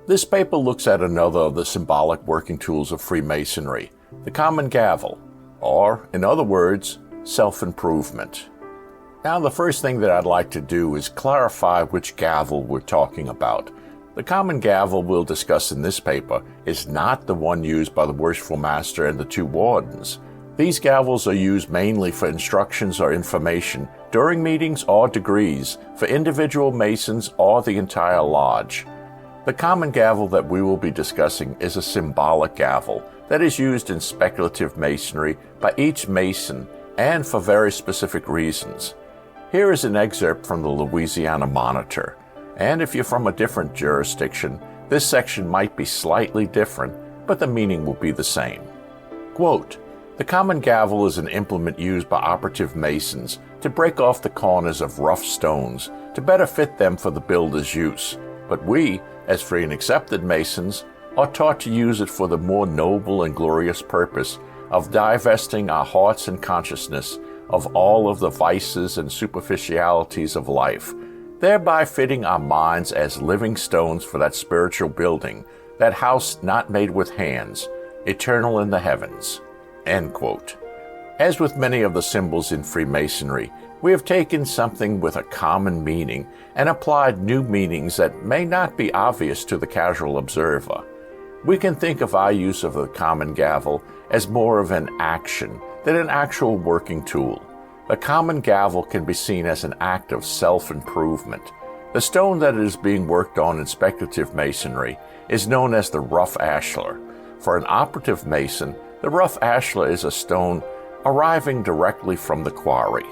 This paper looks at another of the symbolic working tools of Freemasonry, the Common Gavel, or, in other words, self-improvement. Now, the first thing that I'd like to do is clarify which gavel we're talking about. The Common Gavel we'll discuss in this paper is not the one used by the Worshipful Master and the two wardens. These gavels are used mainly for instructions or information during meetings or degrees for individual Masons or the entire lodge. The Common Gavel that we will be discussing is a symbolic gavel that is used in Speculative Masonry by each Mason and for very specific reasons. Here is an excerpt from the Louisiana Monitor, and if you're from a different jurisdiction, this section might be slightly different, but the meaning will be the same. Quote, "The Common Gavel is an implement used by operative Masons to break off the corners of rough stones to better fit them for the builder's use, but we, as free and accepted Masons, are taught to use it for the more noble and glorious purpose of divesting our hearts and consciousness of all of the vices and superficialities of life, thereby fitting our minds as living stones for that spiritual building, that house not made with hands, eternal in the heavens." End quote. As with many of the symbols in Freemasonry, we have taken something with a common meaning and applied new meanings that may not be obvious to the casual observer. We can think of our use of the Common Gavel as more of an action than an actual working tool. The Common Gavel can be seen as an act of self-improvement. The stone that is being worked on in Speculative Masonry is known as the rough ashlar. For an operative Mason, the rough ashlar is a stone arriving directly from the quarry.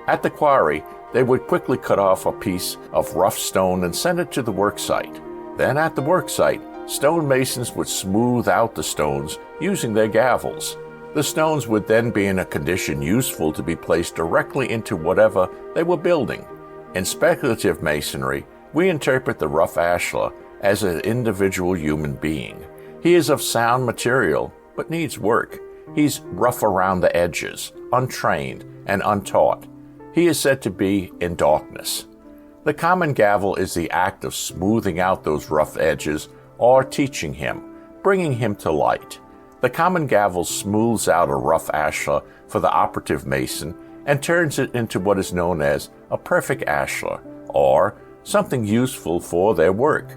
At the quarry, they would quickly cut off a piece of rough stone and send it to the worksite. Then at the worksite, stonemasons would smooth out the stones using their gavels. The stones would then be in a condition useful to be placed directly into whatever they were building. In Speculative Masonry, we interpret the rough ashlar as an individual human being. He is of sound material, but needs work. He's rough around the edges, untrained, and untaught. He is said to be in darkness. The Common Gavel is the act of smoothing out those rough edges or teaching him, bringing him to light. The Common Gavel smooths out a rough ashlar for the operative Mason and turns it into what is known as a perfect ashlar, or something useful for their work.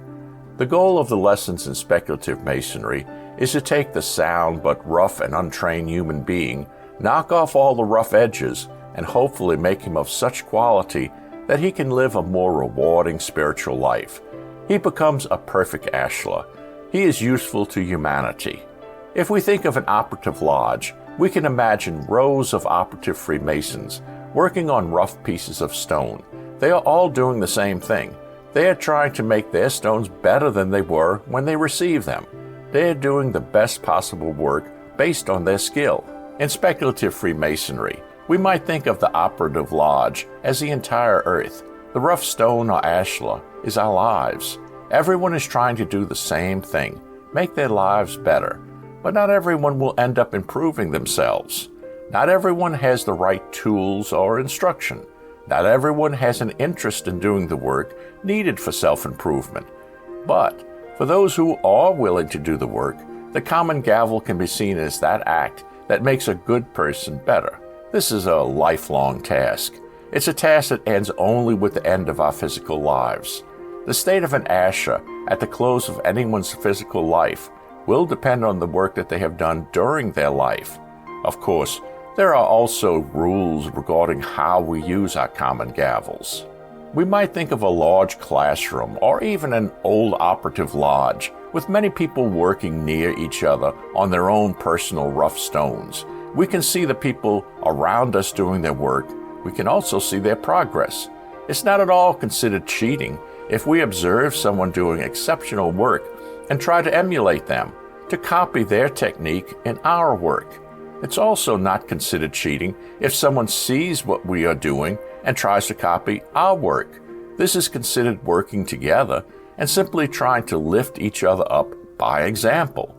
The goal of the lessons in Speculative Masonry is to take the sound but rough and untrained human being, knock off all the rough edges, and hopefully make him of such quality that he can live a more rewarding spiritual life. He becomes a perfect ashlar. He is useful to humanity. If we think of an operative lodge, we can imagine rows of operative Freemasons working on rough pieces of stone. They are all doing the same thing. They are trying to make their stones better than they were when they received them. They are doing the best possible work based on their skill. In Speculative Freemasonry, we might think of the operative lodge as the entire earth. The rough stone or ashlar is our lives. Everyone is trying to do the same thing, make their lives better. But not everyone will end up improving themselves. Not everyone has the right tools or instruction. Not everyone has an interest in doing the work needed for self-improvement. But for those who are willing to do the work, the Common Gavel can be seen as that act that makes a good person better. This is a lifelong task. It's a task that ends only with the end of our physical lives. The state of an ashlar at the close of anyone's physical life will depend on the work that they have done during their life. Of course, there are also rules regarding how we use our Common Gavels. We might think of a large classroom or even an old operative lodge with many people working near each other on their own personal rough stones. We can see the people around us doing their work. We can also see their progress. It's not at all considered cheating if we observe someone doing exceptional work and try to emulate them, to copy their technique in our work. It's also not considered cheating if someone sees what we are doing and tries to copy our work. This is considered working together and simply trying to lift each other up by example.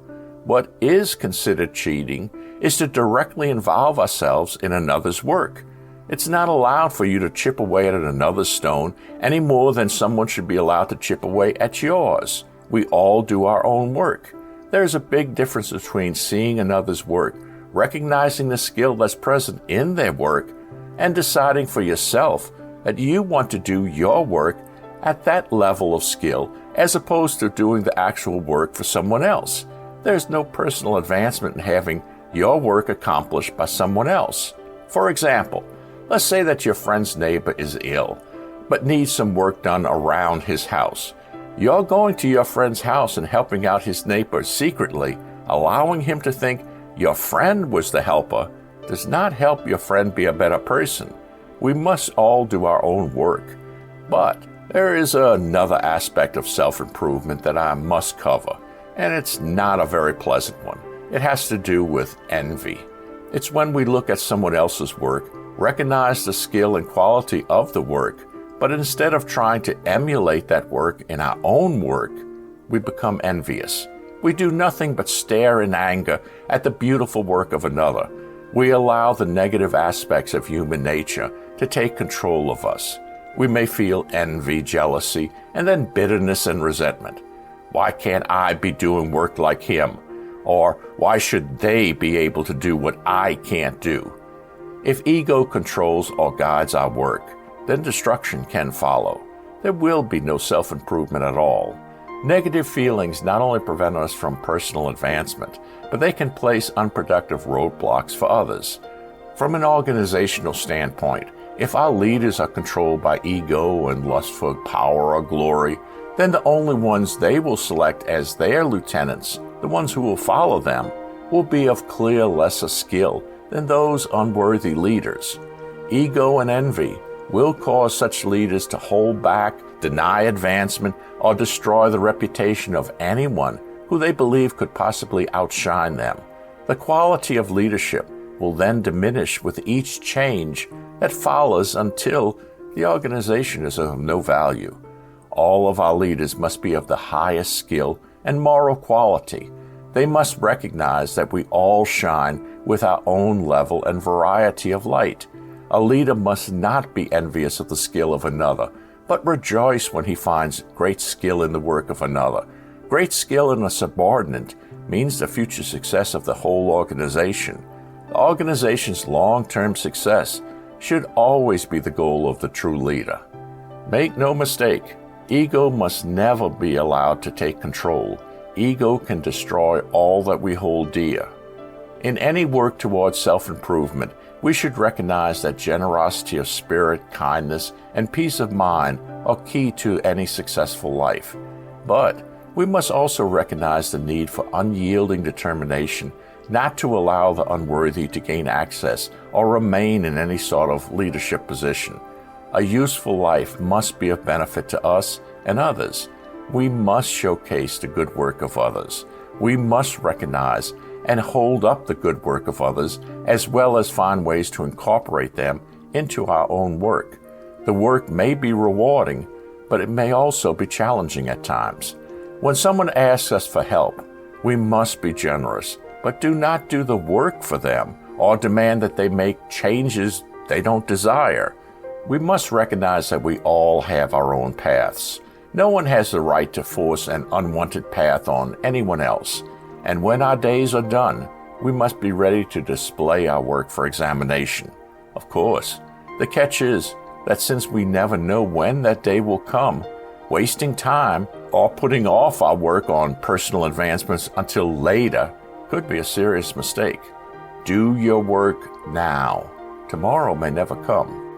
What is considered cheating is to directly involve ourselves in another's work. It's not allowed for you to chip away at another's stone any more than someone should be allowed to chip away at yours. We all do our own work. There's a big difference between seeing another's work, recognizing the skill that's present in their work, and deciding for yourself that you want to do your work at that level of skill as opposed to doing the actual work for someone else. There's no personal advancement in having your work accomplished by someone else. For example, let's say that your friend's neighbor is ill, but needs some work done around his house. You're going to your friend's house and helping out his neighbor secretly, allowing him to think your friend was the helper, does not help your friend be a better person. We must all do our own work. But there is another aspect of self-improvement that I must cover, and it's not a very pleasant one. It has to do with envy. It's when we look at someone else's work, recognize the skill and quality of the work, but instead of trying to emulate that work in our own work, we become envious. We do nothing but stare in anger at the beautiful work of another. We allow the negative aspects of human nature to take control of us. We may feel envy, jealousy, and then bitterness and resentment. Why can't I be doing work like him? Or why should they be able to do what I can't do? If ego controls or guides our work, then destruction can follow. There will be no self-improvement at all. Negative feelings not only prevent us from personal advancement, but they can place unproductive roadblocks for others. From an organizational standpoint, if our leaders are controlled by ego and lust for power or glory, then the only ones they will select as their lieutenants, the ones who will follow them, will be of clear lesser skill than those unworthy leaders. Ego and envy will cause such leaders to hold back, deny advancement, or destroy the reputation of anyone who they believe could possibly outshine them. The quality of leadership will then diminish with each change that follows until the organization is of no value. All of our leaders must be of the highest skill and moral quality. They must recognize that we all shine with our own level and variety of light. A leader must not be envious of the skill of another, but rejoice when he finds great skill in the work of another. Great skill in a subordinate means the future success of the whole organization. The organization's long-term success should always be the goal of the true leader. Make no mistake, ego must never be allowed to take control. Ego can destroy all that we hold dear. In any work towards self-improvement, we should recognize that generosity of spirit, kindness, and peace of mind are key to any successful life. But we must also recognize the need for unyielding determination not to allow the unworthy to gain access or remain in any sort of leadership position. A useful life must be of benefit to us and others. We must showcase the good work of others. We must recognize and hold up the good work of others, as well as find ways to incorporate them into our own work. The work may be rewarding, but it may also be challenging at times. When someone asks us for help, we must be generous, but do not do the work for them or demand that they make changes they don't desire. We must recognize that we all have our own paths. No one has the right to force an unwanted path on anyone else. And when our days are done, we must be ready to display our work for examination. Of course, the catch is that since we never know when that day will come, wasting time or putting off our work on personal advancements until later could be a serious mistake. Do your work now. Tomorrow may never come.